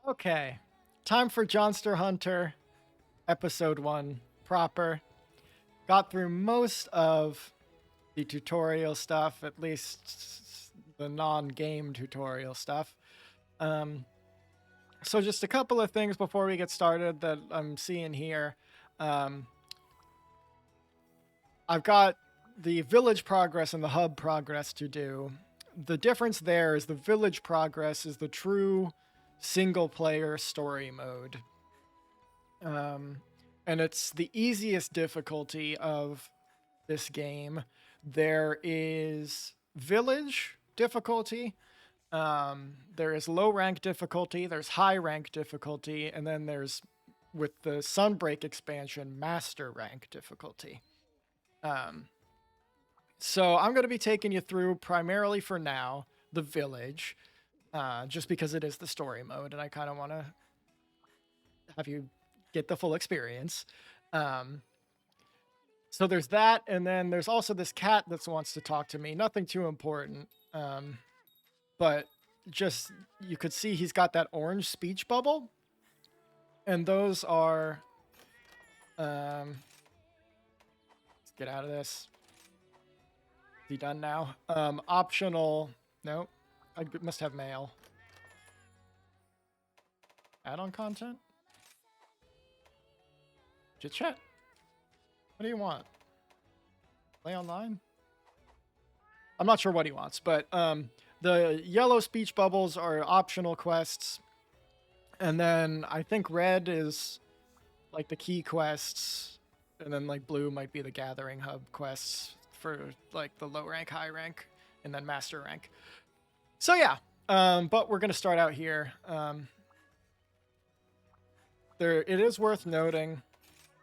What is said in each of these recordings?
Okay, time for JONster Hunter, episode 1 proper. Got through most of the tutorial stuff, at least the non-game tutorial stuff. So just a couple of things before we get started that I'm seeing here. I've got the village progress and the hub progress to do. The difference there is the village progress is the true single-player story mode. And it's the easiest difficulty of this game. There is village difficulty, there is low rank difficulty, there's high rank difficulty, and then there's, with the Sunbreak expansion, master rank difficulty. So I'm going to be taking you through, primarily for now, the village, just because it is the story mode, and I kind of want to have you get the full experience. So there's that, and then there's also this cat that wants to talk to me. Nothing too important, but just, you could see he's got that orange speech bubble, and those are, let's get out of this. Is he done now? Optional, no, I must have mail. Add-on content? Chit chat? What do you want? Play online? I'm not sure what he wants, but the yellow speech bubbles are optional quests. And then I think red is like the key quests. And then like blue might be the gathering hub quests for like the low rank, high rank, and then master rank. So yeah, but we're going to start out here. It is worth noting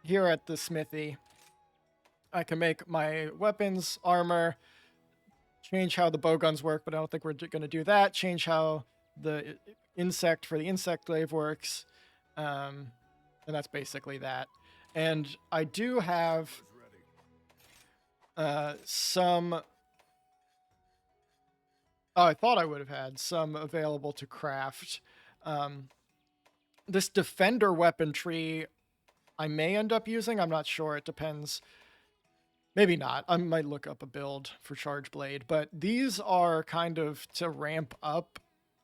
here at the smithy, I can make my weapons, armor, change how the bowguns work, but I don't think we're going to do that. Change how the insect for the insect glaive works. And that's basically that. And I do have some... Oh, I thought I would have had some available to craft. This defender weapon tree I may end up using. I'm not sure. It depends. Maybe not. I might look up a build for Charge Blade, but these are kind of to ramp up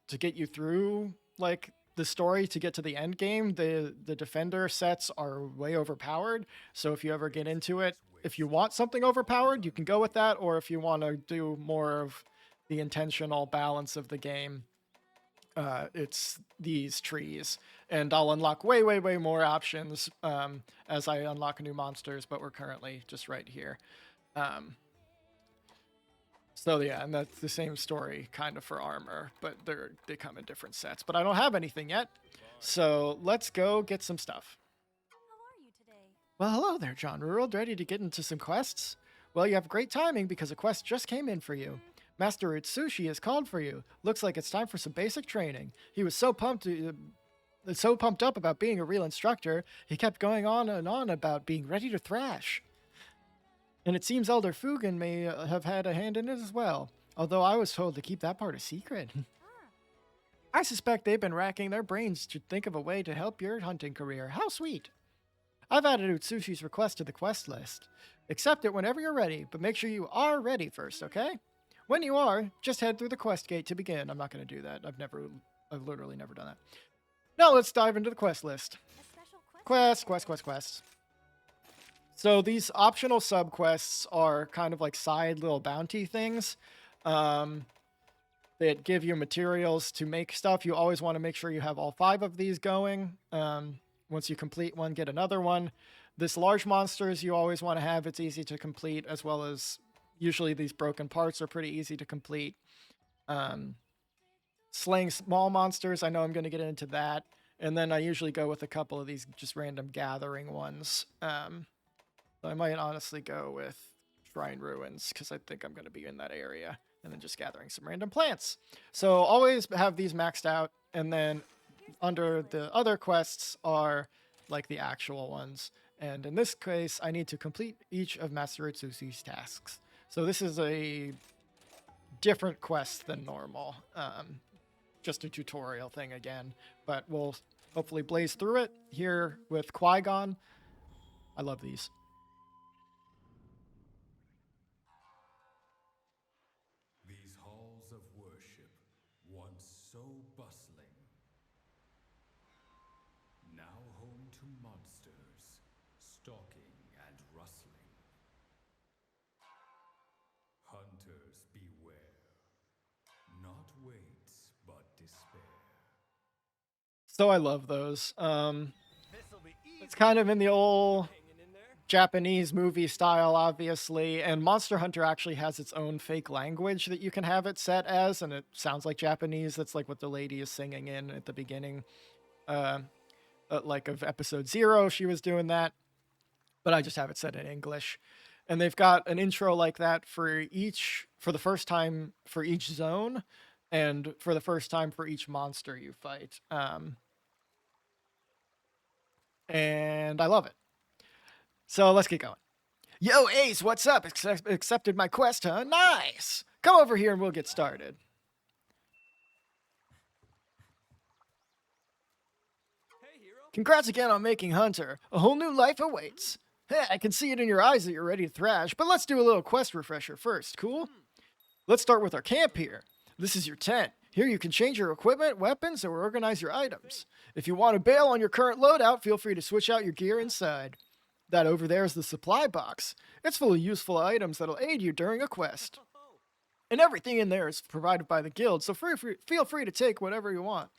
to get you through like the story to get to the end game. The defender sets are way overpowered, so if you ever get into it, if you want something overpowered, you can go with that, or if you want to do more of the intentional balance of the game, it's these trees. And I'll unlock way more options as I unlock new monsters, but we're currently just right here. So yeah, and that's the same story kind of for armor, but they come in different sets. But I don't have anything yet, so let's go get some stuff. How are you today? Well, hello there, John Rural. Ready to get into some quests? Well, you have great timing because a quest just came in for you. Master Itsushi has called for you. Looks like it's time for some basic training. He was so pumped up about being a real instructor, he kept going on and on about being ready to thrash. And it seems Elder Fugen may have had a hand in it as well, although I was told to keep that part a secret. I suspect they've been racking their brains to think of a way to help your hunting career. How sweet. I've added Utsushi's request to the quest list. Accept it whenever you're ready, but make sure you are ready first, okay? When you are, just head through the quest gate to begin. I'm not going to do that. I've literally never done that. Now let's dive into the quest list. Quests. So these optional subquests are kind of like side little bounty things that give you materials to make stuff. You always want to make sure you have all 5 of these going. Once you complete one, get another one. This large monsters you always want to have. It's easy to complete, as well as usually these broken parts are pretty easy to complete. Slaying small monsters, I know I'm going to get into that. And then I usually go with a couple of these just random gathering ones. So I might honestly go with Shrine Ruins, because I think I'm going to be in that area. And then just gathering some random plants. So always have these maxed out. And then under the other quests are like the actual ones. And in this case, I need to complete each of Master Itsushi's tasks. So this is a different quest than normal. just a tutorial thing again. But we'll hopefully blaze through it here with Qui-Gon. I love these. These halls of worship, once so bustling, now home to monsters, stalking and rustling. Hunters beware, not weights, but despair. So I love those. It's kind of in the old Japanese movie style, obviously, and Monster Hunter actually has its own fake language that you can have it set as, and it sounds like Japanese. That's like what the lady is singing in at the beginning, like of episode 0. She was doing that, but I just have it set in English. And they've got an intro like that for the first time for each zone, and for the first time for each monster you fight. And I love it. So let's get going. Yo, Ace, what's up? Accepted my quest, huh? Nice! Come over here and we'll get started. Hey, hero. Congrats again on making Hunter. A whole new life awaits. Hey, I can see it in your eyes that you're ready to thrash, but let's do a little quest refresher first, cool? Let's start with our camp here. This is your tent. Here you can change your equipment, weapons, or organize your items. If you want to bail on your current loadout, feel free to switch out your gear inside. That over there is the supply box. It's full of useful items that'll aid you during a quest. And everything in there is provided by the guild, so feel free to take whatever you want.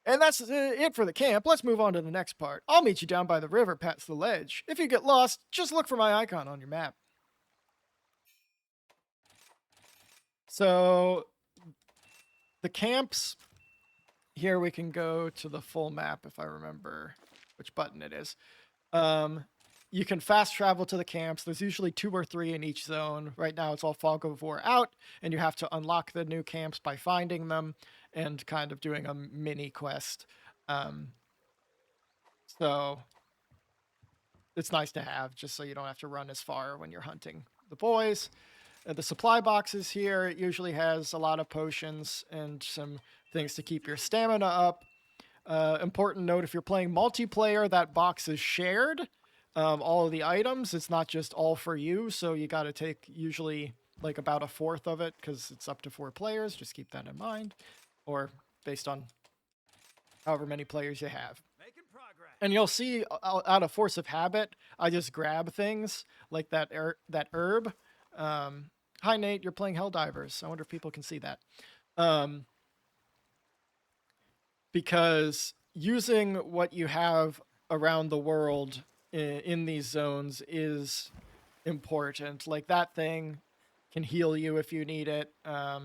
And that's it for the camp. Let's move on to the next part. I'll meet you down by the river past the ledge. If you get lost, just look for my icon on your map. So, the camps, here we can go to the full map if I remember which button it is. You can fast travel to the camps. There's usually 2 or 3 in each zone. Right now it's all Fog of War out, and you have to unlock the new camps by finding them and kind of doing a mini quest. So it's nice to have, just so you don't have to run as far when you're hunting the boys. The supply boxes here, it usually has a lot of potions and some things to keep your stamina up. Important note, if you're playing multiplayer, that box is shared. All of the items, it's not just all for you, so you got to take usually like about a fourth of it because it's up to 4 players. Just keep that in mind, or based on however many players you have. Making progress. And you'll see out of force of habit, I just grab things like that herb. Hi Nate, you're playing Helldivers. I wonder if people can see that. Because using what you have around the world in these zones is important. Like that thing can heal you if you need it. I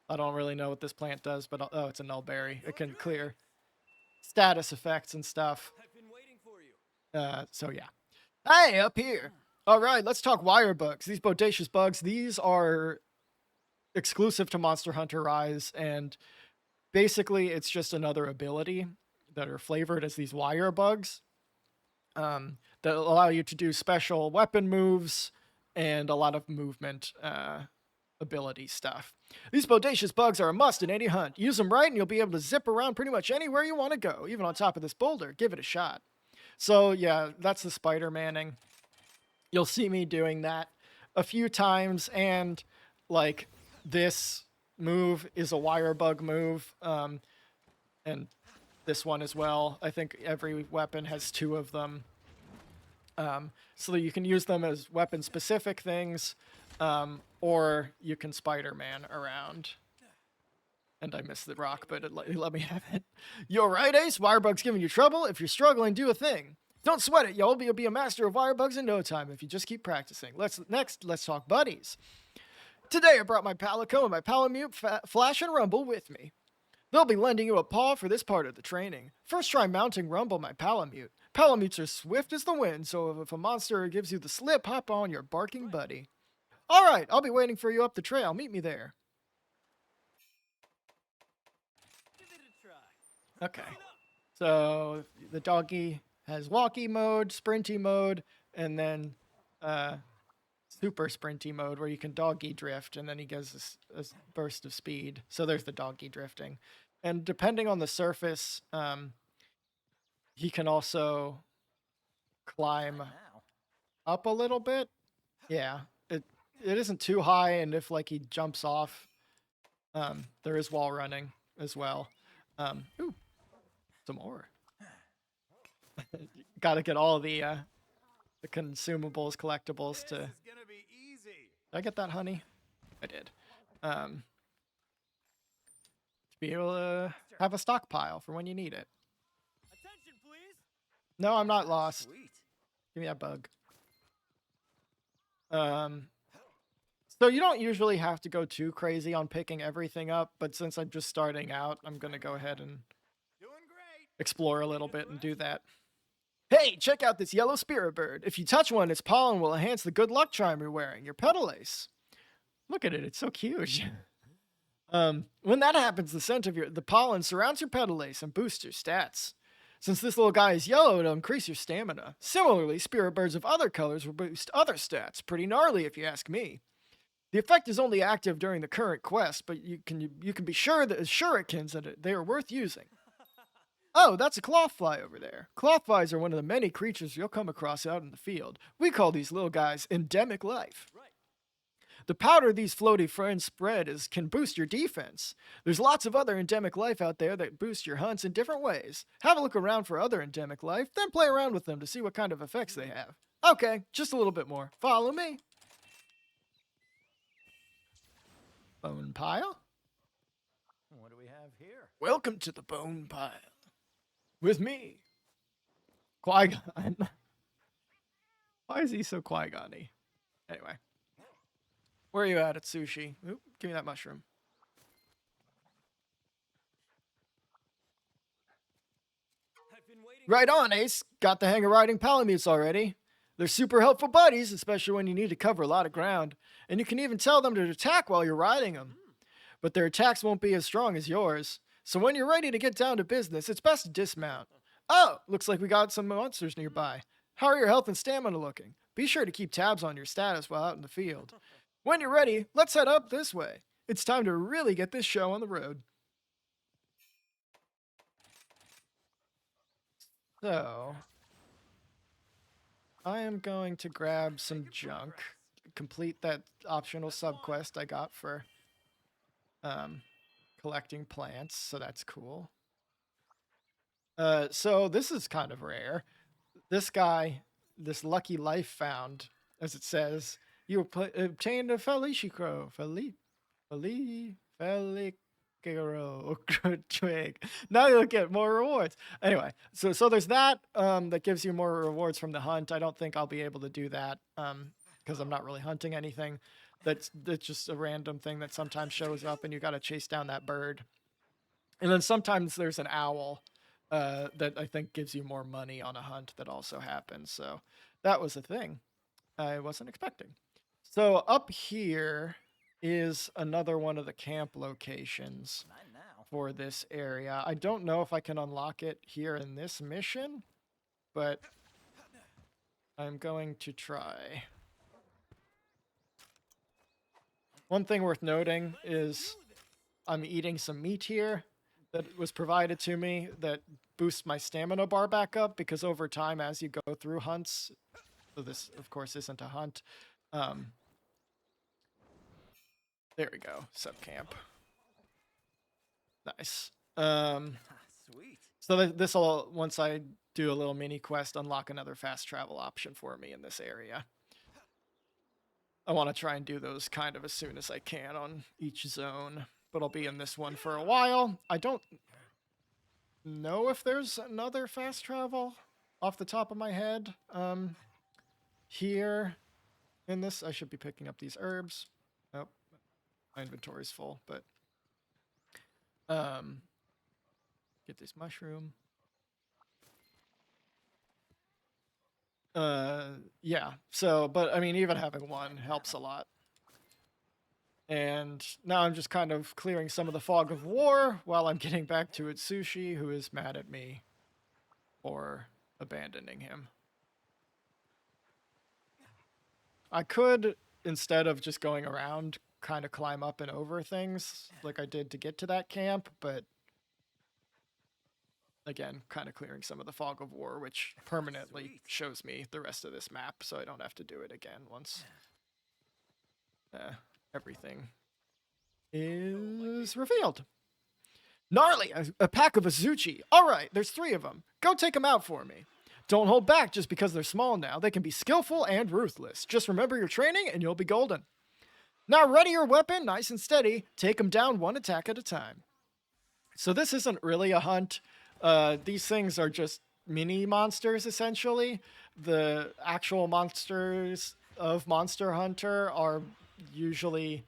don't really know what this plant does, but oh, it's a nullberry. It can clear status effects and stuff. I've been waiting for you. So yeah. Hey, up here. All right, let's talk wire bugs. These bodacious bugs, these are exclusive to Monster Hunter Rise, and basically it's just another ability that are flavored as these wire bugs that allow you to do special weapon moves and a lot of movement ability stuff. These bodacious bugs are a must in any hunt. Use them right and you'll be able to zip around pretty much anywhere you want to go, even on top of this boulder. Give it a shot. So yeah, that's the Spider-Manning. You'll see me doing that a few times, and like this move is a wire bug move, and this one as well. I think every weapon has 2 of them. So that you can use them as weapon-specific things, or you can Spider-Man around. And I missed the rock, but it let me have it. You alright, Ace? Wirebug's giving you trouble? If you're struggling, do a thing. Don't sweat it, y'all. You'll be a master of wirebugs in no time if you just keep practicing. Let's talk buddies. Today I brought my Palico and my Palamute, Flash and Rumble with me. They'll be lending you a paw for this part of the training. First try mounting Rumble, my Palamute. Palamutes are swift as the wind, so if a monster gives you the slip, hop on your barking buddy. Alright, I'll be waiting for you up the trail. Meet me there. Give it a try. Okay. So the doggy has walkie mode, sprinty mode, and then super sprinty mode where you can doggy drift, and then he gives us a burst of speed. So there's the doggy drifting. And depending on the surface, he can also climb Now. up a little bit. Yeah, it isn't too high, and if like he jumps off, there is wall running as well. Ooh, some more. Got to get all the consumables, collectibles to. This is gonna be easy. Did I get that honey? I did. To be able to have a stockpile for when you need it. Attention, please. No, I'm not lost. Sweet. Give me that bug. So you don't usually have to go too crazy on picking everything up, but since I'm just starting out, I'm gonna go ahead and Doing great. explore a little bit and do that. Hey, check out this yellow spirit bird. If you touch one, its pollen will enhance the good luck charm you're wearing, your petal ace. Look at it, it's so cute. When that happens, the scent of the pollen surrounds your petal ace and boosts your stats. Since this little guy is yellow, it'll increase your stamina. Similarly, spirit birds of other colors will boost other stats. Pretty gnarly if you ask me. The effect is only active during the current quest, but you can be sure that it's shurikens that they are worth using. Oh, that's a cloth fly over there. Cloth flies are one of the many creatures you'll come across out in the field. We call these little guys endemic life. Right. The powder these floaty friends spread can boost your defense. There's lots of other endemic life out there that boost your hunts in different ways. Have a look around for other endemic life, then play around with them to see what kind of effects they have. Okay, just a little bit more. Follow me. Bone pile? What do we have here? Welcome to the bone pile. With me, Qui-Gon. Why is he so Qui-Gon-y? Anyway. Where are you at Sushi? Oop, give me that mushroom. I've been waiting. Right on, Ace. Got the hang of riding palamutes already. They're super helpful buddies, especially when you need to cover a lot of ground. And you can even tell them to attack while you're riding them. But their attacks won't be as strong as yours. So when you're ready to get down to business, it's best to dismount. Oh, looks like we got some monsters nearby. How are your health and stamina looking? Be sure to keep tabs on your status while out in the field. When you're ready, let's head up this way. It's time to really get this show on the road. So, I am going to grab some junk, complete that optional subquest I got for collecting plants, so that's cool. So this is kind of rare. This guy, this lucky life found, as it says, you obtained a Felicicro, Felicicro twig. Now you'll get more rewards. Anyway, so there's that that gives you more rewards from the hunt. I don't think I'll be able to do that because I'm not really hunting anything. That's just a random thing that sometimes shows up, and you got to chase down that bird. And then sometimes there's an owl that I think gives you more money on a hunt that also happens. So that was a thing I wasn't expecting. So up here is another one of the camp locations Not now. for this area. I don't know if I can unlock it here in this mission, but I'm going to try. One thing worth noting is I'm eating some meat here that was provided to me that boosts my stamina bar back up, because over time as you go through hunts, so this of course isn't a hunt, there we go, subcamp. Nice. Sweet. So this will, once I do a little mini quest, unlock another fast travel option for me in this area. I want to try and do those kind of as soon as I can on each zone, but I'll be in this one for a while. I don't know if there's another fast travel off the top of my head. Here in this, I should be picking up these herbs. Oh, my inventory's full, but get this mushroom. Yeah, so, but I mean, even having one helps a lot. And now I'm just kind of clearing some of the fog of war while I'm getting back to Itsushi, who is mad at me for abandoning him. I could, instead of just going around, kind of climb up and over things like I did to get to that camp, but again, kind of clearing some of the fog of war, which permanently Sweet. shows me the rest of this map, so I don't have to do it again once everything is revealed. Gnarly, a pack of Izuchi. All right, there's 3 of them. Go take them out for me. Don't hold back just because they're small now. They can be skillful and ruthless. Just remember your training and you'll be golden. Now ready your weapon, nice and steady. Take them down 1 attack at a time. So this isn't really a hunt. These things are just mini monsters, essentially. The actual monsters of Monster Hunter are usually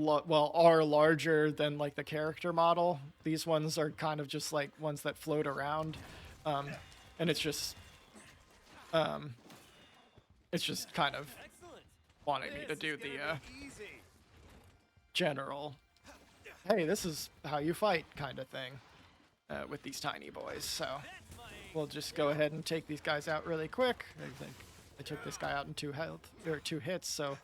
are larger than like the character model. These ones are kind of just like ones that float around, and it's just kind of Excellent. wanting me to do This is the gonna be easy. general, hey, this is how you fight kind of thing with these tiny boys. So we'll just go ahead and take these guys out really quick. I think I took this guy out in 2 hits, so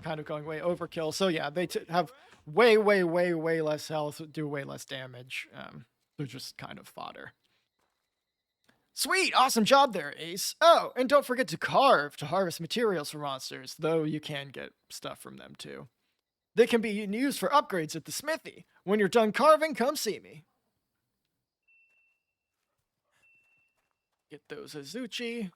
kind of going way overkill. So yeah, they have way less health, do way less damage. They're just kind of fodder. Sweet, awesome job there, Ace. Oh, and don't forget to carve to harvest materials for monsters, though you can get stuff from them too. They can be used for upgrades at the smithy. When you're done carving, come see me. Get those Izuchi.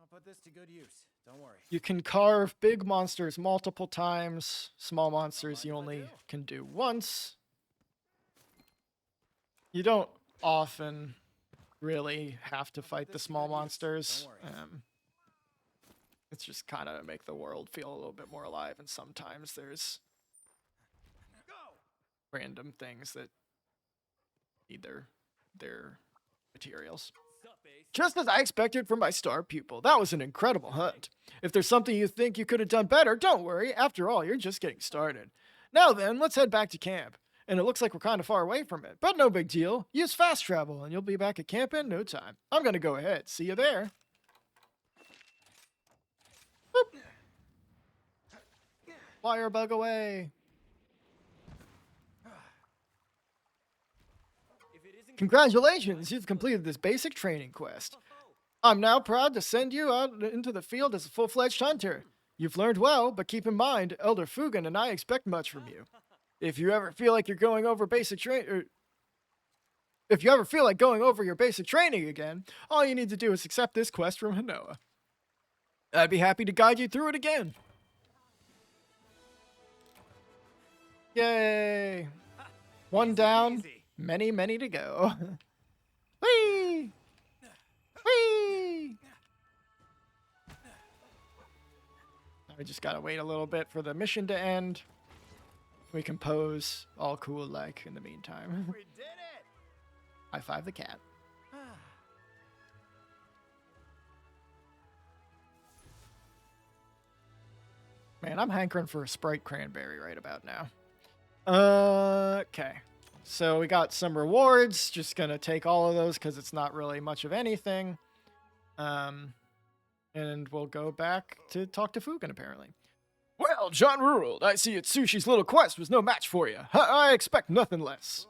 I'll put this to good use. Don't worry. You can carve big monsters multiple times. Small monsters you only can do once. You don't often really have to fight the small monsters. It's just kind of make the world feel a little bit more alive, and sometimes there's random things that need their materials. Just as I expected from my star pupil. That was an incredible hunt. If there's something you think you could have done better, don't worry. After all, you're just getting started. Now then, let's head back to camp. And it looks like we're kind of far away from it, but no big deal. Use fast travel and you'll be back at camp in no time. I'm going to go ahead. See you there. Boop. Wire bug away. Congratulations, you've completed this basic training quest. I'm now proud to send you out into the field as a full-fledged hunter. You've learned well, but keep in mind, Elder Fugan and I expect much from you. If you ever feel like you're going over basic training, if you ever feel like going over your basic training again, all you need to do is accept this quest from Hanoa. I'd be happy to guide you through it again. Yay! 1 down. Many to go. Whee! Whee! We just gotta wait a little bit for the mission to end. We can pose all cool like in the meantime. We did it! High five the cat. Man, I'm hankering for a Sprite Cranberry right about now. Okay. So we got some rewards. Just gonna take all of those because it's not really much of anything. And we'll go back to talk to Fugan, apparently. Well, John Ruled, I see Itsushi's little quest was no match for you. I expect nothing less.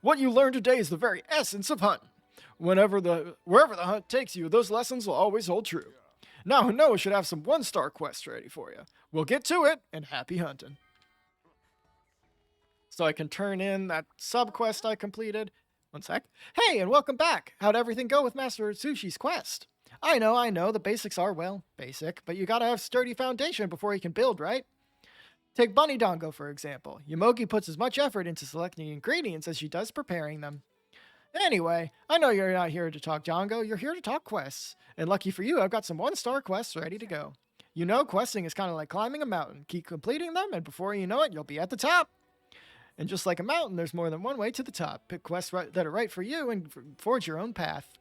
What you learned today is the very essence of hunting. Wherever the hunt takes you, those lessons will always hold true. Now Hanoa should have some 1-star quests ready for you. We'll get to it, and happy hunting. So I can turn in that sub-quest I completed. 1 sec. Hey, and welcome back. How'd everything go with Master Itsushi's quest? I know, the basics are, well, basic, but you gotta have sturdy foundation before you can build, right? Take Bunny Dongo, for example. Yomogi puts as much effort into selecting ingredients as she does preparing them. Anyway, I know you're not here to talk Dongo, you're here to talk quests. And lucky for you, I've got some 1-star quests ready to go. You know, questing is kind of like climbing a mountain. Keep completing them, and before you know it, you'll be at the top. And just like a mountain, there's more than one way to the top. Pick quests that are right for you and forge your own path.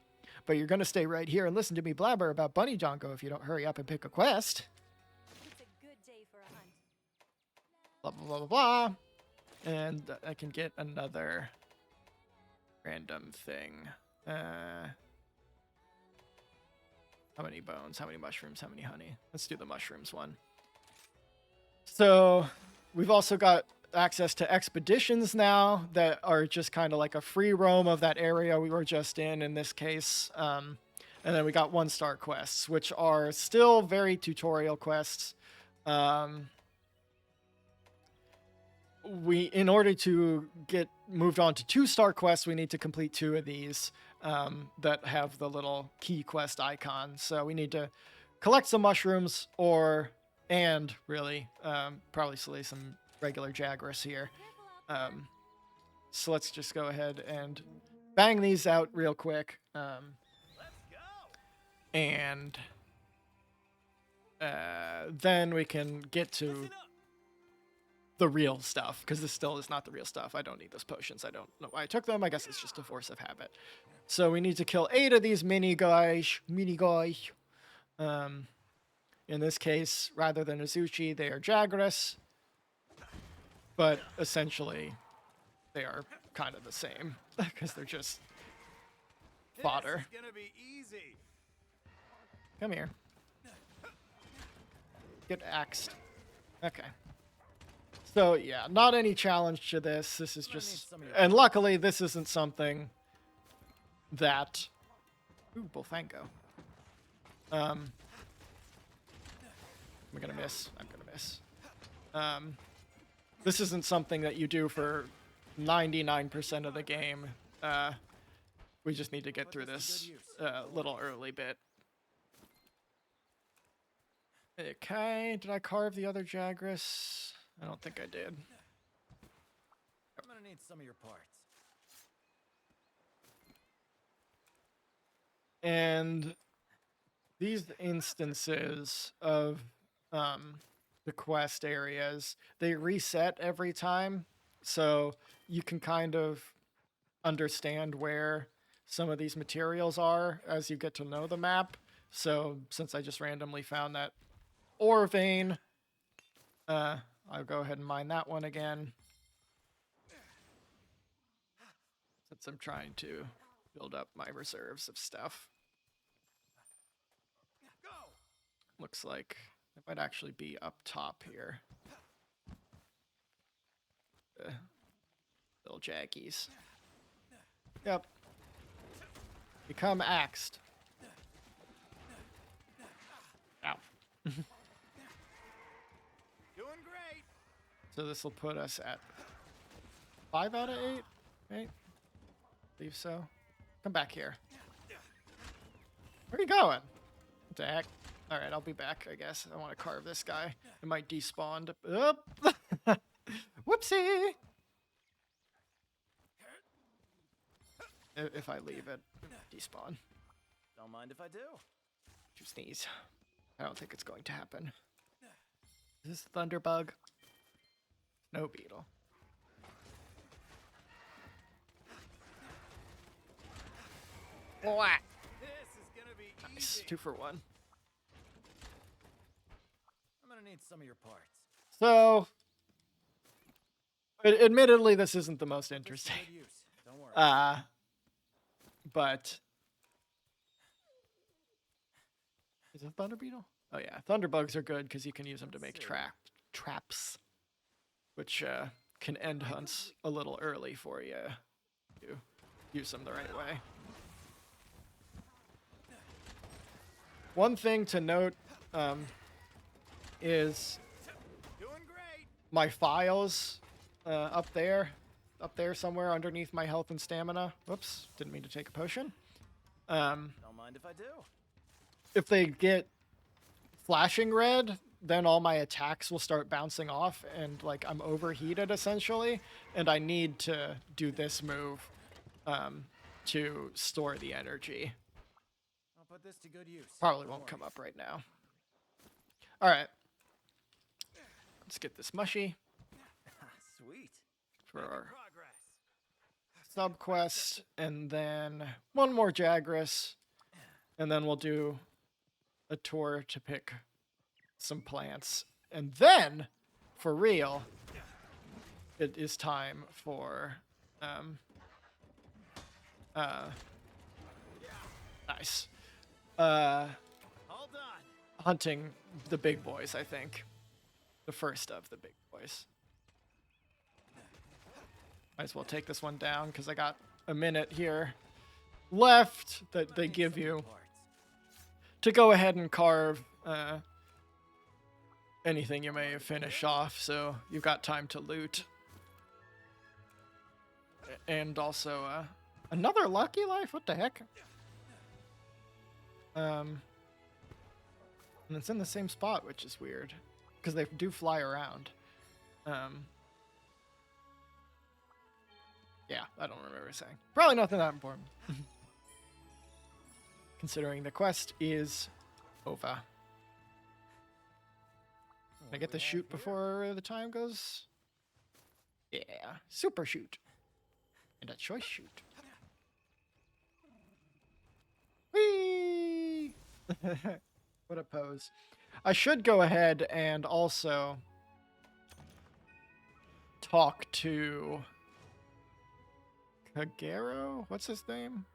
But you're going to stay right here and listen to me blabber about Bunny Dongo if you don't hurry up and pick a quest. It's a good day for a hunt. Blah, blah, blah, blah, blah. And I can get another random thing. How many bones? How many mushrooms? How many honey? Let's do the mushrooms one. So we've also got access to expeditions now that are just kind of like a free roam of that area we were just in this case. And then we got 1-star quests, which are still very tutorial quests. In order to get moved on to 2-star quests, we need to complete 2 of these that have the little key quest icon. So we need to collect some mushrooms and probably slay some regular Jagras here. So let's just go ahead and bang these out real quick. And then we can get to the real stuff, because this still is not the real stuff. I don't need those potions. I don't know why I took them. I guess it's just a force of habit. So we need to kill 8 of these mini guys. In this case, rather than Izuchi, they are Jagras. But essentially, they are kind of the same, because they're just fodder. This is gonna be easy. Come here. Get axed. Okay. So, yeah, not any challenge to this. This is just... And luckily, this isn't something that... Ooh, Bullfango. I'm gonna miss. I'm gonna miss. This isn't something that you do for 99% of the game. We just need to get through this little early bit. Okay, did I carve the other Jagras? I don't think I did. I'm gonna need some of your parts. And these instances of the quest areas, they reset every time, so you can kind of understand where some of these materials are as you get to know the map. So since I just randomly found that ore vein, I'll go ahead and mine that one again, since I'm trying to build up my reserves of stuff. Looks like it might actually be up top here. Little jackies. Yep. Become axed. Ow. Doing great. So this will put us at 5 out of 8, right? Believe so. Come back here. Where are you going? What the heck? Alright, I'll be back, I guess. I want to carve this guy. It might despawn. Oop! Whoopsie! If I leave it, despawn. Don't mind if I do. You sneeze. I don't think it's going to happen. Is this Thunderbug? No beetle. Whack! This is gonna be Nice. easy. 2 for 1. I'm gonna need some of your parts. So, admittedly, this isn't the most Put this to interesting. good use. Don't worry. But is it Thunder Beetle? Oh yeah, Thunderbugs are good because you can use them to make traps, which can end hunts a little early for you. You use them the right way. One thing to note is Doing great. my files up there somewhere underneath my health and stamina. Whoops, didn't mean to take a potion. Don't mind if I do. If they get flashing red, then all my attacks will start bouncing off, and like I'm overheated essentially, and I need to do this move to store the energy. I'll put this to good use. Probably Don't won't worry. come up right now. All right, let's get this mushy Sweet. for Making our progress. sub quest, and then one more Jagras, and then we'll do a tour to pick some plants, and then for real it is time for nice hunting the big boys, I think. The first of the big boys. Might as well take this one down because I got a minute here left that they give you to go ahead and carve anything you may finish off, so you've got time to loot. And also, another lucky life? What the heck? And it's in the same spot, which is weird, because they do fly around. Yeah, I don't remember saying. Probably nothing that important. Considering the quest is over. Can I get the shoot before the time goes? Yeah, super shoot. And a choice shoot. Whee! What a pose. I should go ahead and also talk to Kagero? What's his name?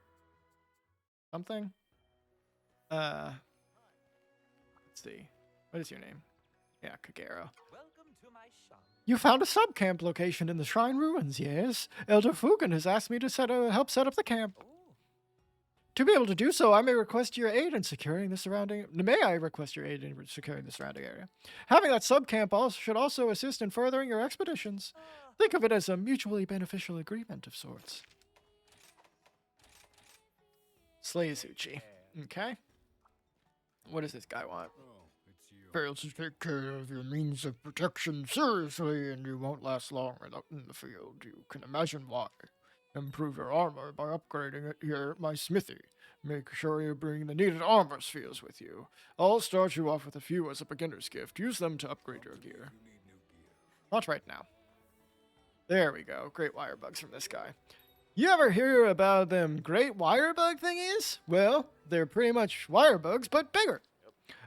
Something? Let's see. What is your name? Yeah, Kagero. Welcome to my shop. You found a subcamp location in the Shrine Ruins, yes? Elder Fugen has asked me to help set up the camp. Oh, To be able to do so, I may request your aid in securing the surrounding. May I request your aid in securing the surrounding area? Having that subcamp should also assist in furthering your expeditions. Think of it as a mutually beneficial agreement of sorts. Slay Izuchi. Okay. What does this guy want? Oh, it's you. Fails to take care of your means of protection seriously, and you won't last long without in the field. You can imagine why. Improve your armor by upgrading it here at my smithy. Make sure you bring the needed armor spheres with you. I'll start you off with a few as a beginner's gift. Use them to upgrade your gear. You need new gear. Not right now. There we go. Great wire bugs from this guy. You ever hear about them great wire bug thingies? Well, they're pretty much wire bugs, but bigger.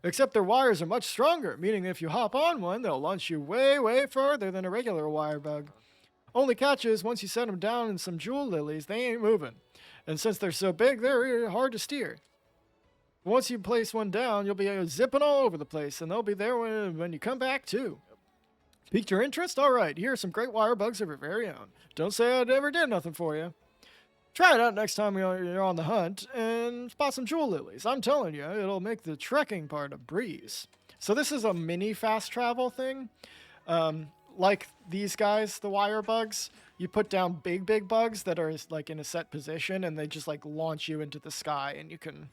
Except their wires are much stronger, meaning if you hop on one, they'll launch you way, way further than a regular wire bug. Only catch is, once you set them down in some jewel lilies, they ain't moving. And since they're so big, they're really hard to steer. Once you place one down, you'll be zipping all over the place, and they'll be there when you come back, too. Piqued your interest? All right, here are some great wire bugs of your very own. Don't say I never did nothing for you. Try it out next time you're on the hunt and spot some jewel lilies. I'm telling you, it'll make the trekking part a breeze. So this is a mini fast travel thing. Like these guys, the wire bugs, you put down big bugs that are like in a set position, and they just like launch you into the sky, and you can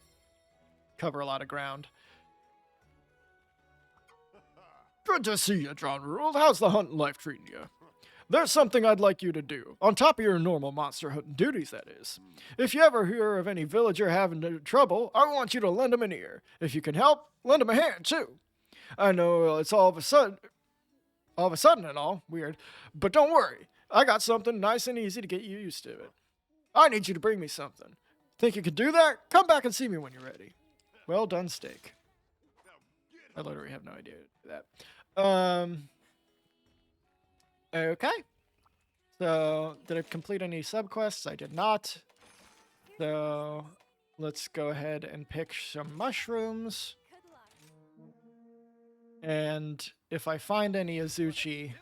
cover a lot of ground. Good to see you, John Ruled. How's the hunting life treating you? There's something I'd like you to do, on top of your normal monster hunting duties, that is. If you ever hear of any villager having trouble, I want you to lend them an ear. If you can help, lend them a hand, too. I know it's all of a sudden and all, weird, but don't worry. I got something nice and easy to get you used to it. I need you to bring me something. Think you could do that? Come back and see me when you're ready. Well done, steak. I literally have no idea that. Okay. So, did I complete any subquests? I did not. So, let's go ahead and pick some mushrooms. Good luck. And if I find any Izuchi,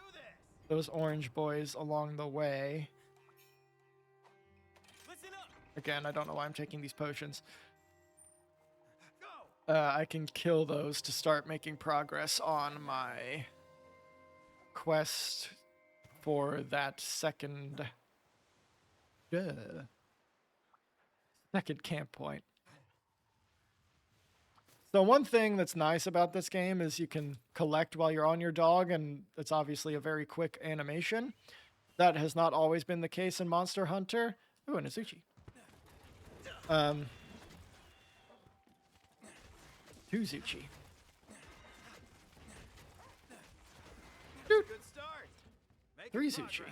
those orange boys along the way. listen up. Again, I don't know why I'm taking these potions. Go. I can kill those to start making progress on my quest for that second camp point. So one thing that's nice about this game is you can collect while you're on your dog, and it's obviously a very quick animation. That has not always been the case in Monster Hunter. Ooh, an Izuchi. Two Zuchi. Dude. Good start. Making Three progress. Zuchi.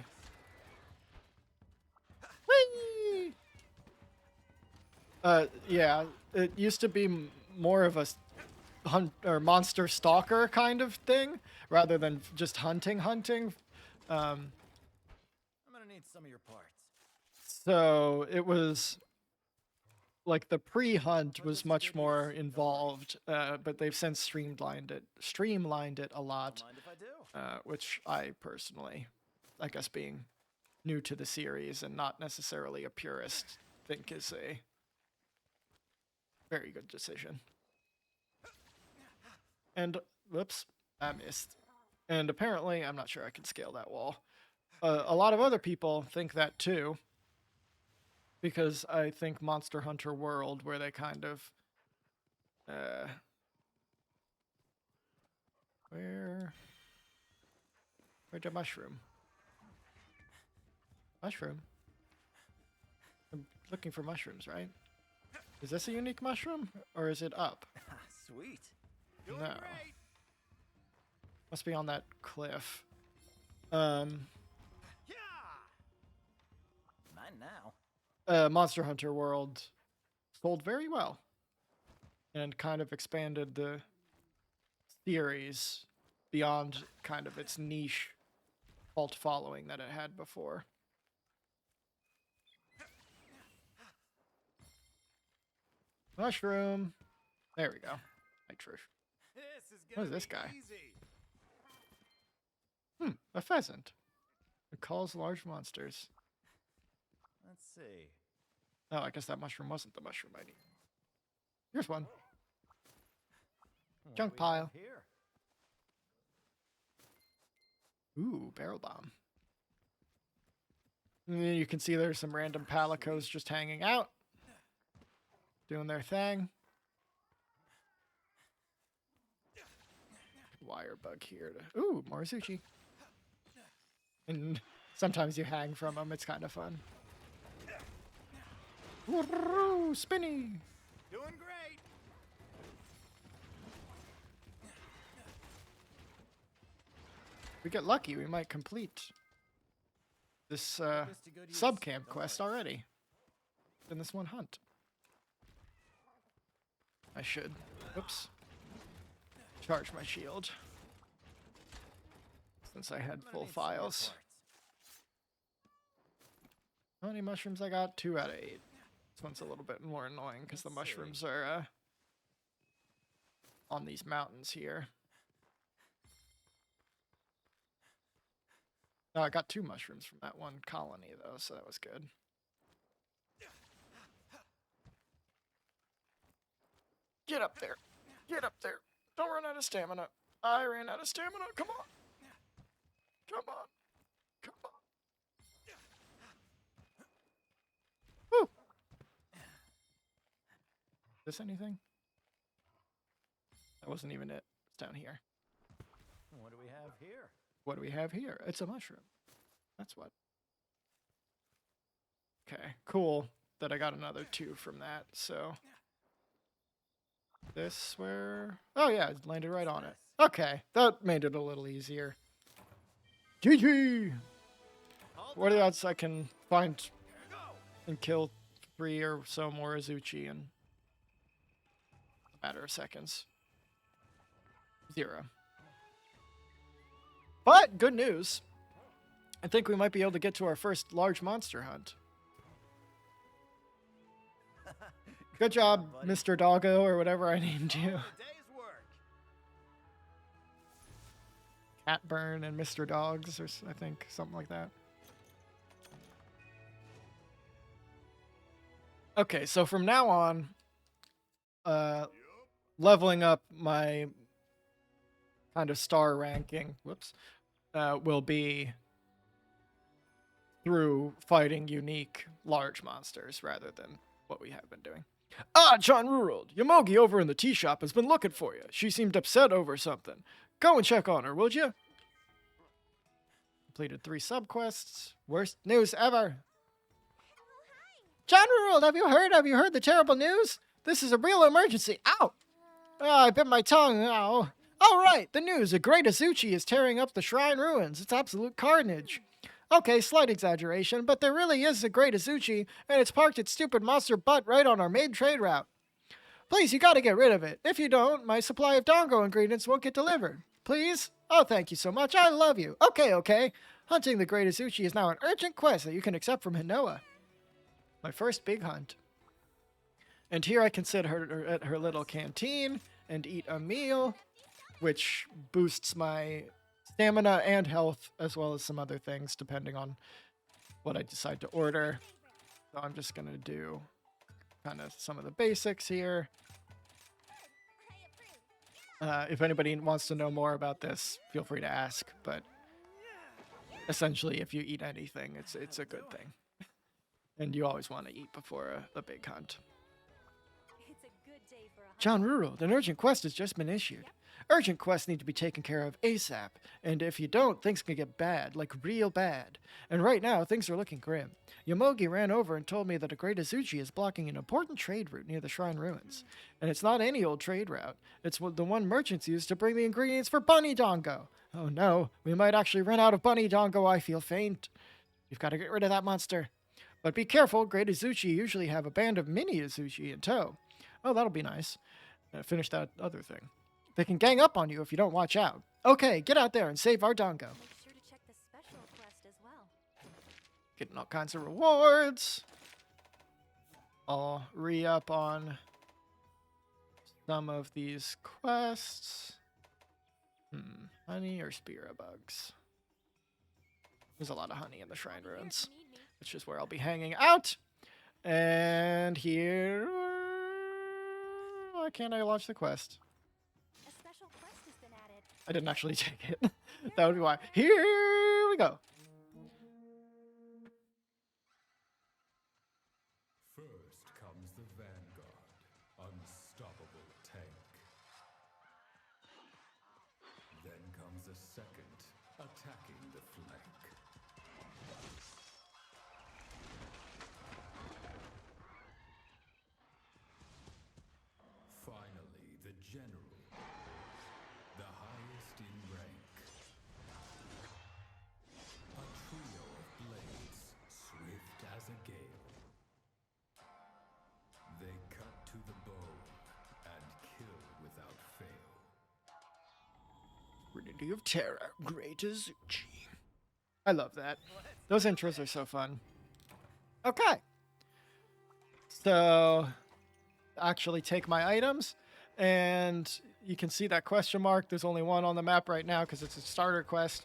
Whee! Yeah, it used to be more of a hunt or monster stalker kind of thing, rather than just hunting. I'm gonna need some of your parts. So it was like the pre-hunt was much more involved, but they've since streamlined it a lot, Don't mind if I do. which I personally, I guess being new to the series and not necessarily a purist, think is a very good decision. And whoops, I missed. And apparently, I'm not sure I can scale that wall. A lot of other people think that too, because I think Monster Hunter World, where they kind of, where'd the mushroom? Mushroom? I'm looking for mushrooms, right? Is this a unique mushroom, or is it up? Sweet. No. Doing great. Must be on that cliff. Yeah. Mine now. Monster Hunter World sold very well and kind of expanded the series beyond kind of its niche cult following that it had before. Mushroom. There we go. Hi, Trish. What is this guy? A pheasant. It calls large monsters. Let's see. Oh, I guess that mushroom wasn't the mushroom I need. Here's one. What Junk do we have pile. here? Ooh, barrel bomb. And then you can see there's some random palicos just hanging out, doing their thing. Wire bug here to... Ooh, more Izuchi. And sometimes you hang from them. It's kind of fun. Woo, spinny. Doing great. If we get lucky, we might complete this Put this to good use. sub-camp Don't quest worry. already in this one hunt. I should, oops, charge my shield since I had I'm gonna full need some of your files. parts. How many mushrooms I got? 2 out of 8. This one's a little bit more annoying because the Let's see. mushrooms are on these mountains here. Oh, I got 2 mushrooms from that one colony though, so that was good. Get up there. Get up there. Don't run out of stamina. I ran out of stamina. Come on. Come on. Come on. Woo. Is this anything? That wasn't even it. It's down here. What do we have here? What do we have here? It's a mushroom. That's what. Okay, cool that I got another 2 from that, so. This where... Oh yeah, it landed right on it. Okay, that made it a little easier. GG! Hold What are the on. odds I can find Go. and kill 3 or so more Izuchi in a matter of seconds? 0. But, good news. I think we might be able to get to our first large monster hunt. Good job, buddy. Mr. Doggo, or whatever I named All you. the day's work. Catburn and Mr. Dogs, or I think, something like that. Okay, so from now on, leveling up my kind of star ranking, will be through fighting unique large monsters rather than what we have been doing. Ah, John Rurald, Yomogi over in the tea shop has been looking for you. She seemed upset over something. Go and check on her, would you? Completed 3 subquests. Worst news ever. John Rurald, have you heard? Have you heard the terrible news? This is a real emergency. Ow! Oh, I bit my tongue. Ow. All right, the news. A Great Izuchi is tearing up the shrine ruins. It's absolute carnage. Okay, slight exaggeration, but there really is a Great Izuchi, and it's parked its stupid monster butt right on our main trade route. Please, you gotta get rid of it. If you don't, my supply of dongo ingredients won't get delivered. Please? Oh, thank you so much. I love you. Okay. Hunting the Great Izuchi is now an urgent quest that you can accept from Hinoa. My first big hunt. And here I can sit her at her little canteen and eat a meal, which boosts my stamina and health, as well as some other things, depending on what I decide to order. So I'm just gonna do kind of some of the basics here. If anybody wants to know more about this, feel free to ask. But essentially, if you eat anything, it's a good thing. And you always want to eat before a big hunt. It's a good day for a hunt. John Rural, an urgent quest has just been issued. Urgent quests need to be taken care of ASAP, and if you don't, things can get bad, like real bad. And right now, things are looking grim. Yomogi ran over and told me that a Great Izuchi is blocking an important trade route near the Shrine Ruins. And it's not any old trade route. It's the one merchants use to bring the ingredients for Bunny Dongo. Oh no, we might actually run out of Bunny Dongo, I feel faint. You've got to get rid of that monster. But be careful, Great Izuchi usually have a band of mini Izuchi in tow. Oh, that'll be nice. Finish that other thing. They can gang up on you if you don't watch out. Okay, get out there and save our Dongo. Make sure to check the special quest as well. Getting all kinds of rewards. I'll re-up on some of these quests. Honey or spear bugs? There's a lot of honey in the Shrine Ruins, which is where I'll be hanging out. And here... Why can't I launch the quest? A special quest has been added. I didn't actually take it. That would be why. Here we go. First comes the Vanguard, unstoppable tank. Then comes a second, attacking the flank. Finally, the General, the highest in rank. A trio of blades, swift as a gale. They cut to the bone and kill without fail. Trinity of Terror, Great Izuchi. I love that. Those intros are so fun. Okay. So, actually take my items, and you can see that question mark. There's only one on the map right now because it's a starter quest.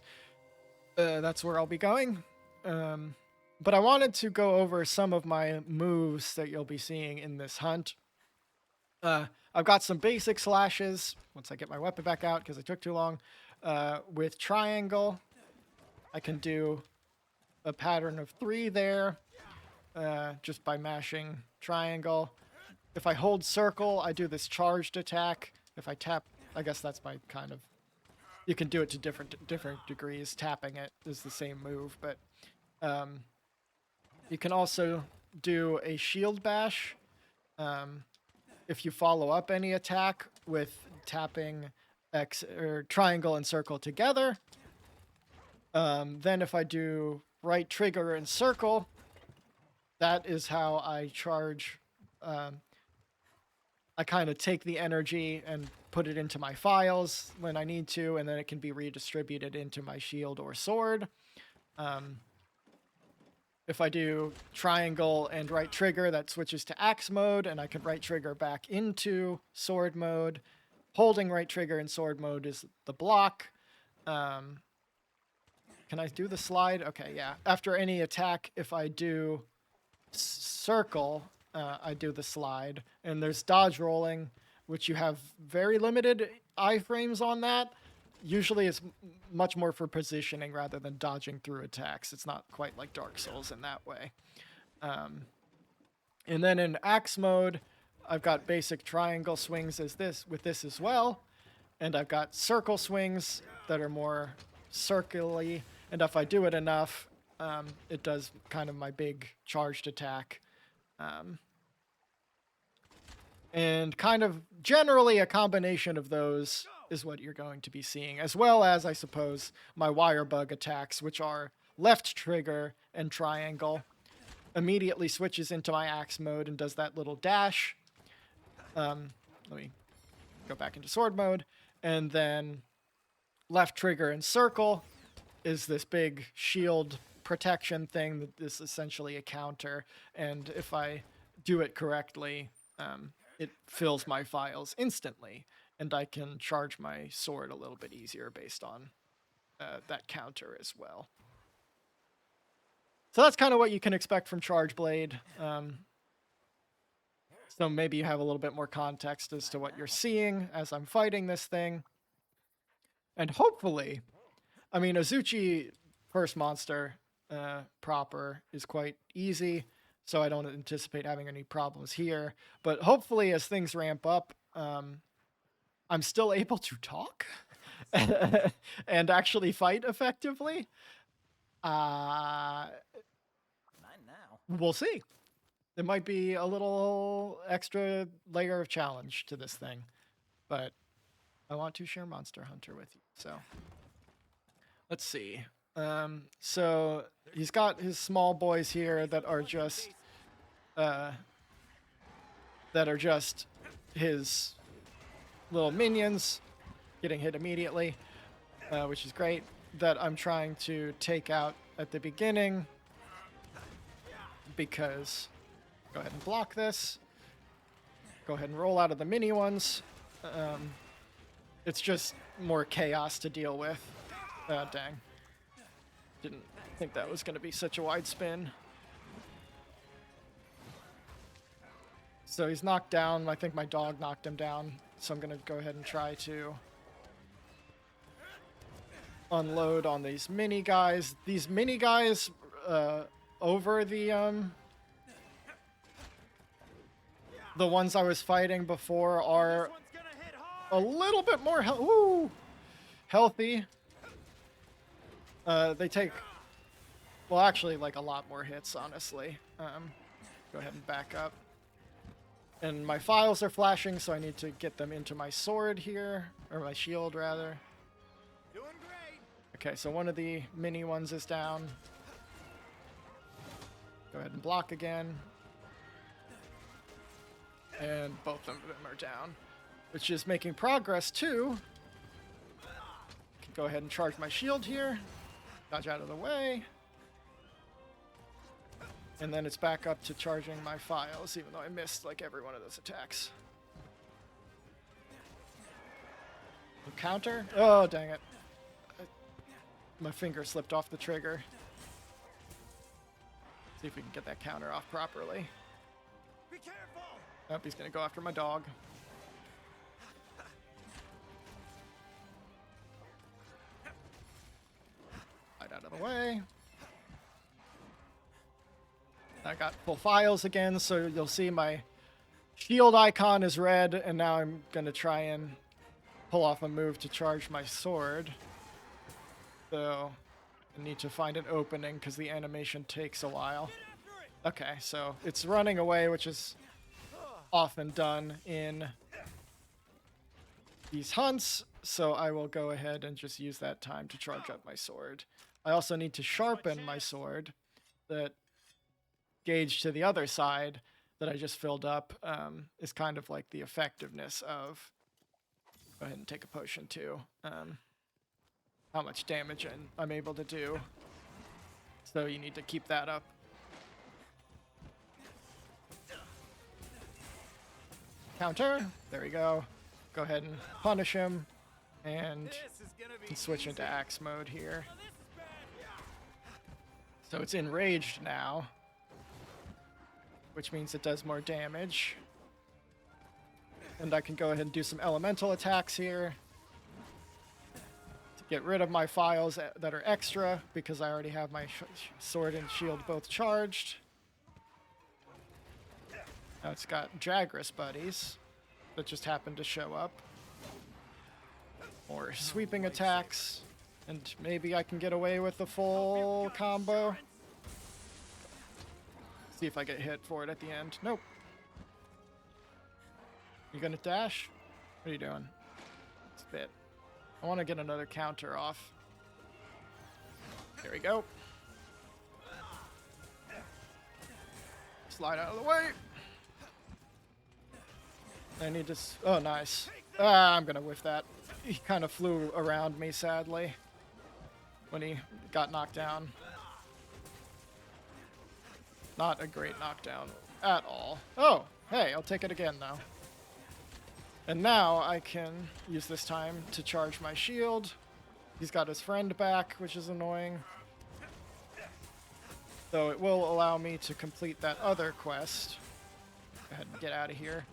That's where I'll be going. But I wanted to go over some of my moves that you'll be seeing in this hunt. I've got some basic slashes once I get my weapon back out because it took too long. With triangle, I can do a pattern of 3 there just by mashing triangle. If I hold circle, I do this charged attack. If I tap, I guess that's my kind of... You can do it to different degrees. Tapping it is the same move, but you can also do a shield bash if you follow up any attack with tapping X or triangle and circle together. Then if I do right trigger and circle, that is how I charge. I kind of take the energy and put it into my files when I need to, and then it can be redistributed into my shield or sword. If I do triangle and right trigger, that switches to axe mode, and I can right trigger back into sword mode. Holding right trigger in sword mode is the block. Can I do the slide? Okay, yeah. After any attack, if I do circle, I do the slide. And there's dodge rolling, which you have very limited iframes on that. Usually it's much more for positioning rather than dodging through attacks. It's not quite like Dark Souls in that way. And then in axe mode, I've got basic triangle swings with this as well. And I've got circle swings that are more circularly. And if I do it enough, it does kind of my big charged attack. And kind of generally a combination of those is what you're going to be seeing, as well as, I suppose, my wire bug attacks, which are left trigger and triangle. Immediately switches into my axe mode and does that little dash. Let me go back into sword mode. And then left trigger and circle is this big shield protection thing that is essentially a counter. And if I do it correctly, it fills my files instantly, and I can charge my sword a little bit easier based on that counter as well. So that's kind of what you can expect from Charge Blade. So maybe you have a little bit more context as to what you're seeing as I'm fighting this thing. And hopefully, I mean, Izuchi first monster proper is quite easy, so I don't anticipate having any problems here. But hopefully, as things ramp up, I'm still able to talk and actually fight effectively. Not now. We'll see. There might be a little extra layer of challenge to this thing, but I want to share Monster Hunter with you. So let's see. So he's got his small boys here that are just his little minions getting hit immediately, which is great. That I'm trying to take out at the beginning because go ahead and block this. Go ahead and roll out of the mini ones. It's just more chaos to deal with. Dang. Didn't think that was going to be such a wide spin. So he's knocked down. I think my dog knocked him down. So I'm going to go ahead and try to unload on these mini guys. These mini guys over the ones I was fighting before are a little bit more healthy. They take, well, actually, like a lot more hits, honestly. Go ahead and back up. And my files are flashing, so I need to get them into my sword here, or my shield, rather. Doing great. Okay, so one of the mini ones is down. Go ahead and block again. And both of them are down, which is making progress too. Can go ahead and charge my shield here. Dodge out of the way. And then it's back up to charging my files, even though I missed like every one of those attacks. Counter? Oh, dang it. My finger slipped off the trigger. See if we can get that counter off properly. Be careful. Oh, he's gonna go after my dog. Right out of the way. I got full files again, so you'll see my shield icon is red, and now I'm gonna try and pull off a move to charge my sword. So I need to find an opening because the animation takes a while. Okay, so it's running away, which is often done in these hunts, so I will go ahead and just use that time to charge up my sword. I also need to sharpen my sword. That gauge to the other side that I just filled up is kind of like the effectiveness of, go ahead and take a potion too, how much damage I'm able to do. So you need to keep that up. Counter. There we go. Go ahead and punish him. And switch into axe mode here. So it's enraged now, which means it does more damage. And I can go ahead and do some elemental attacks here to get rid of my files that are extra, because I already have my sword and shield both charged. Now it's got Jagras buddies that just happened to show up. More sweeping attacks, and maybe I can get away with the full combo. See if I get hit for it at the end. Nope. You gonna dash? What are you doing? Spit. I want to get another counter off. Here we go. Slide out of the way. I need to... Oh, nice. Ah, I'm gonna whiff that. He kind of flew around me, sadly, when he got knocked down. Not a great knockdown. at all. Oh, hey, I'll take it again, though. And now I can use this time to charge my shield. He's got his friend back, which is annoying. Though it will allow me to complete that other quest. Go ahead and get out of here.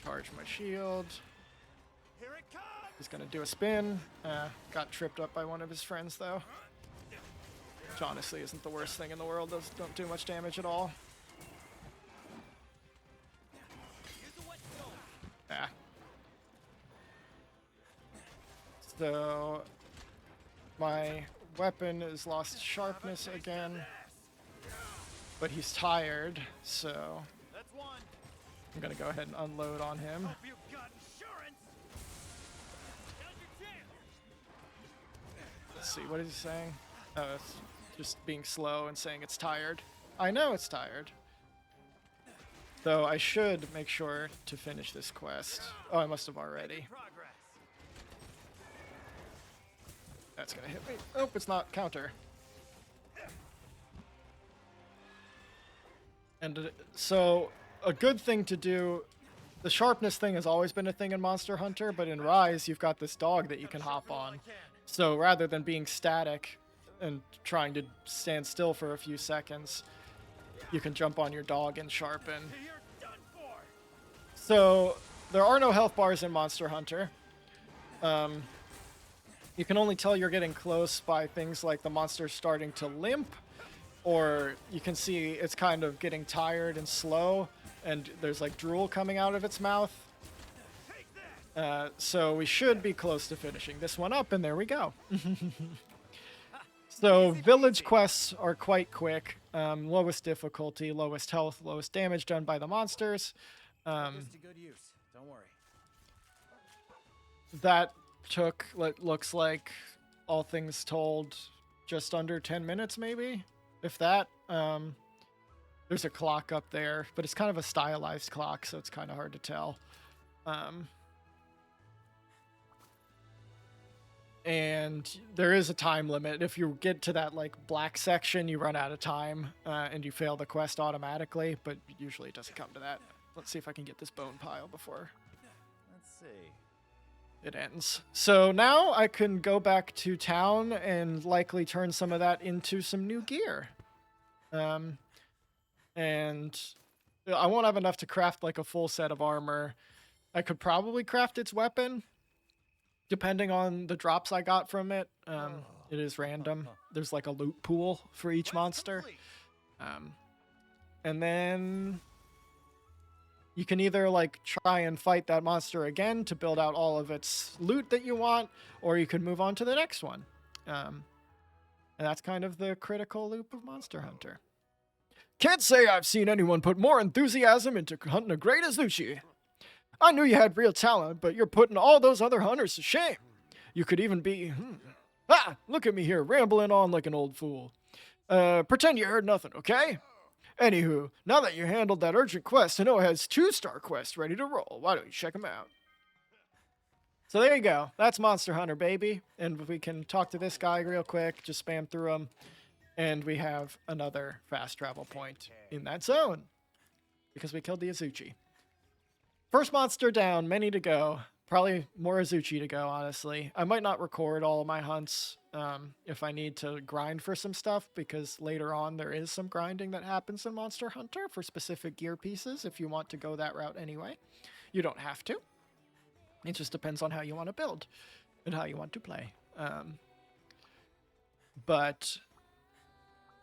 Charge my shield. Here it comes! He's gonna do a spin. Got tripped up by one of his friends, though. Which honestly isn't the worst thing in the world. Those don't do much damage at all. Yeah. So my weapon has lost sharpness again, but he's tired, so That's one. I'm gonna go ahead and unload on him. Hope you've got insurance. Now's your chance. Let's see, what is he saying? Oh, it's just being slow and saying it's tired. I know it's tired. Though I should make sure to finish this quest. Oh, I must have already. Progress. That's gonna hit me. Oh, it's not counter. And so, a good thing to do, the sharpness thing has always been a thing in Monster Hunter, but in Rise, you've got this dog that you can hop on. So rather than being static and trying to stand still for a few seconds, you can jump on your dog and sharpen. You're done for. So, there are no health bars in Monster Hunter. You can only tell you're getting close by things like the monster starting to limp, or you can see it's kind of getting tired and slow, and there's like drool coming out of its mouth. So we should be close to finishing this one up, and there we go. So village quests are quite quick. Lowest difficulty, lowest health, lowest damage done by the monsters. Put this to good use. Don't worry. That took, looks like, all things told, just under 10 minutes maybe, if that. There's a clock up there, but it's kind of a stylized clock, so it's kind of hard to tell. And there is a time limit. If you get to that like black section, you run out of time and you fail the quest automatically, but usually it doesn't come to that. Let's see if I can get this bone pile before Let's see. it ends. So now I can go back to town and likely turn some of that into some new gear. And I won't have enough to craft like a full set of armor. I could probably craft its weapon, depending on the drops I got from it. It is random. There's like a loot pool for each monster. And then you can either like try and fight that monster again to build out all of its loot that you want, or you can move on to the next one. And that's kind of the critical loop of Monster Hunter. Can't say I've seen anyone put more enthusiasm into hunting a Great Izuchi. I knew you had real talent, but you're putting all those other hunters to shame. You could even be... look at me here, rambling on like an old fool. Pretend you heard nothing, okay? Anywho, now that you handled that urgent quest, I know it has 2-star quests ready to roll. Why don't you check them out? So there you go. That's Monster Hunter, baby. And we can talk to this guy real quick, just spam through him. And we have another fast travel point in that zone. Because we killed the Izuchi. First monster down, many to go. Probably more Izuchi to go, honestly. I might not record all of my hunts if I need to grind for some stuff, because later on there is some grinding that happens in Monster Hunter for specific gear pieces if you want to go that route anyway. You don't have to. It just depends on how you want to build and how you want to play. But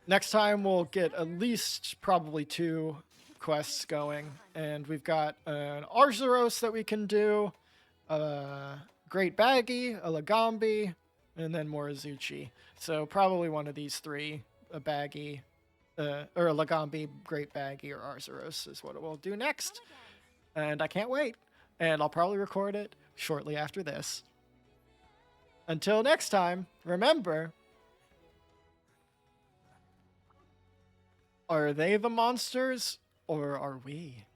next time we'll get at least probably 2 quests going, and we've got an Arzuros that we can do, a Great Baggy, a Lagambi, and then more Izuchi. So probably one of these 3, a Baggy, or a Lagambi, Great Baggy, or Arzuros is what we'll do next. And I can't wait. And I'll probably record it shortly after this. Until next time, remember, are they the monsters, or are we?